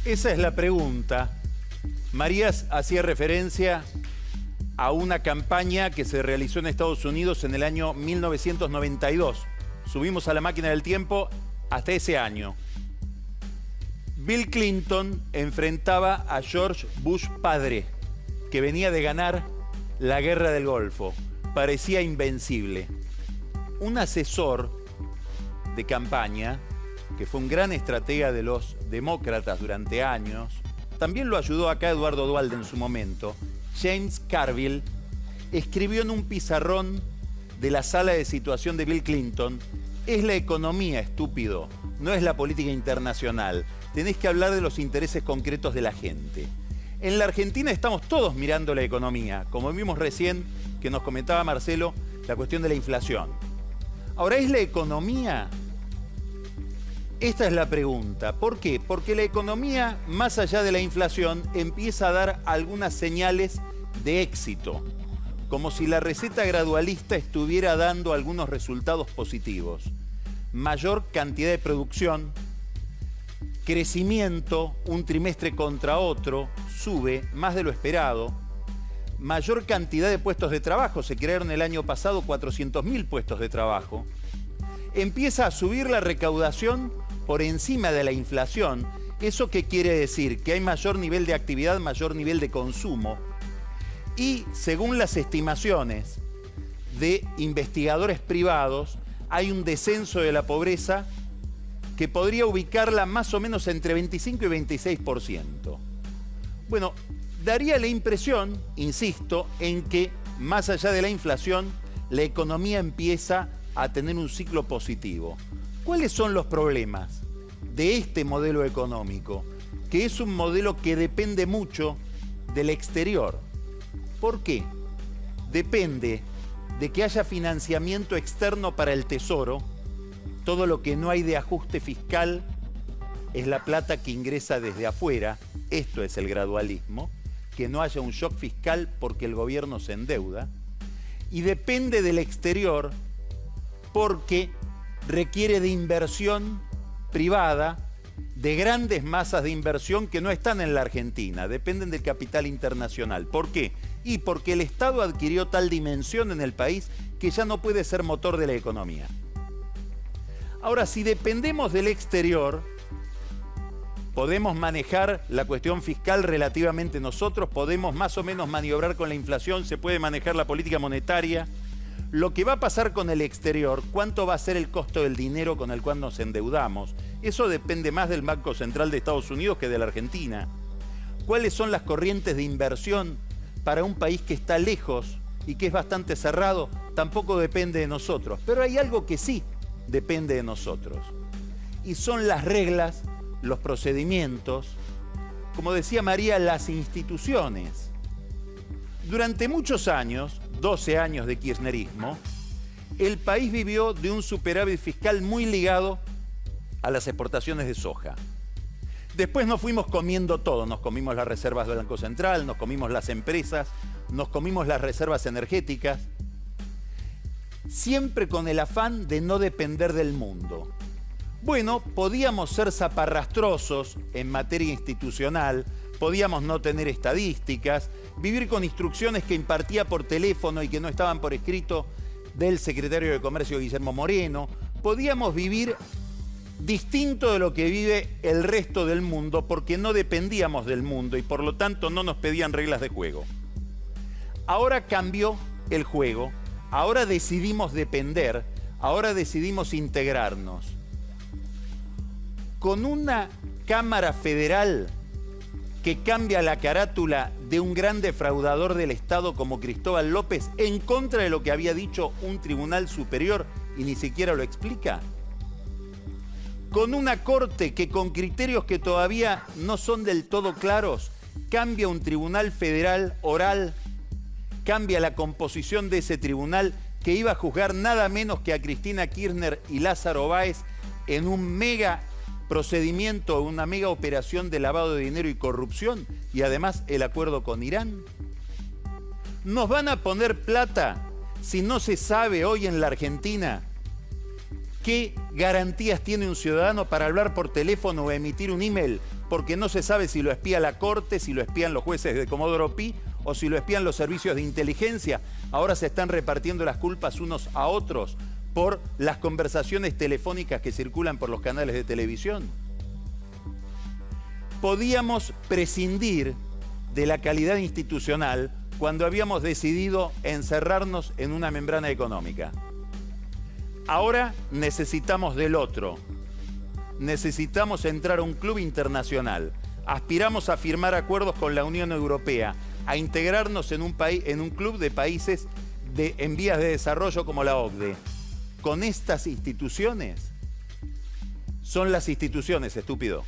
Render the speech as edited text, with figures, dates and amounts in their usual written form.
Esa es la pregunta. Marías hacía referencia a una campaña que se realizó en Estados Unidos en el año 1992. Subimos a la máquina del tiempo hasta ese año. Bill Clinton enfrentaba a George Bush padre, que venía de ganar la guerra del Golfo. Parecía invencible. Un asesor de campaña, que fue un gran estratega de los demócratas durante años, también lo ayudó acá Eduardo Duhalde en su momento, James Carville, escribió en un pizarrón de la sala de situación de Bill Clinton: es la economía, estúpido, no es la política internacional. Tenés que hablar de los intereses concretos de la gente. En la Argentina estamos todos mirando la economía, como vimos recién que nos comentaba Marcelo, la cuestión de la inflación. Ahora, ¿es la economía? Esta es la pregunta. ¿Por qué? Porque la economía, más allá de la inflación, empieza a dar algunas señales de éxito, como si la receta gradualista estuviera dando algunos resultados positivos. Mayor cantidad de producción, crecimiento un trimestre contra otro, sube más de lo esperado, mayor cantidad de puestos de trabajo, se crearon el año pasado 400.000 puestos de trabajo, empieza a subir la recaudación por encima de la inflación. ¿Eso qué quiere decir? Que hay mayor nivel de actividad, mayor nivel de consumo. Y según las estimaciones de investigadores privados, hay un descenso de la pobreza que podría ubicarla más o menos entre 25 y 26%. Bueno, daría la impresión, insisto, en que más allá de la inflación, la economía empieza a tener un ciclo positivo. ¿Cuáles son los problemas de este modelo económico? Que es un modelo que depende mucho del exterior. ¿Por qué? Depende de que haya financiamiento externo para el Tesoro. Todo lo que no hay de ajuste fiscal es la plata que ingresa desde afuera. Esto es el gradualismo. Que no haya un shock fiscal porque el gobierno se endeuda. Y depende del exterior porque requiere de inversión privada, de grandes masas de inversión que no están en la Argentina, dependen del capital internacional. ¿Por qué? Y porque el Estado adquirió tal dimensión en el país que ya no puede ser motor de la economía. Ahora, si dependemos del exterior, podemos manejar la cuestión fiscal relativamente nosotros, podemos más o menos maniobrar con la inflación, se puede manejar la política monetaria. Lo que va a pasar con el exterior, cuánto va a ser el costo del dinero con el cual nos endeudamos, eso depende más del Banco Central de Estados Unidos que de la Argentina. ¿Cuáles son las corrientes de inversión para un país que está lejos y que es bastante cerrado? Tampoco depende de nosotros, pero hay algo que sí depende de nosotros. Y son las reglas, los procedimientos, como decía María, las instituciones. Durante muchos años, 12 años de kirchnerismo, el país vivió de un superávit fiscal muy ligado a las exportaciones de soja. Después nos fuimos comiendo todo, nos comimos las reservas del Banco Central, nos comimos las empresas, nos comimos las reservas energéticas, siempre con el afán de no depender del mundo. Bueno, podíamos ser zaparrastrosos en materia institucional, podíamos no tener estadísticas, vivir con instrucciones que impartía por teléfono y que no estaban por escrito del secretario de Comercio Guillermo Moreno, podíamos vivir distinto de lo que vive el resto del mundo porque no dependíamos del mundo y por lo tanto no nos pedían reglas de juego. Ahora cambió el juego, ahora decidimos depender, ahora decidimos integrarnos. Con una Cámara Federal que cambia la carátula de un gran defraudador del Estado como Cristóbal López en contra de lo que había dicho un tribunal superior y ni siquiera lo explica. Con una corte que con criterios que todavía no son del todo claros, cambia un tribunal federal oral, cambia la composición de ese tribunal que iba a juzgar nada menos que a Cristina Kirchner y Lázaro Báez en un mega procedimiento, una mega operación de lavado de dinero y corrupción y además el acuerdo con Irán. ¿Nos van a poner plata si no se sabe hoy en la Argentina ¿Qué garantías tiene un ciudadano para hablar por teléfono o emitir un email? Porque no se sabe si lo espía la Corte, si lo espían los jueces de Comodoro Pi o si lo espían los servicios de inteligencia. Ahora se están repartiendo las culpas unos a otros por las conversaciones telefónicas que circulan por los canales de televisión. Podíamos prescindir de la calidad institucional cuando habíamos decidido encerrarnos en una membrana económica. Ahora necesitamos del otro. Necesitamos entrar a un club internacional. Aspiramos a firmar acuerdos con la Unión Europea, a integrarnos en un club de países en vías de desarrollo como la OCDE. Con estas instituciones, son las instituciones, estúpido.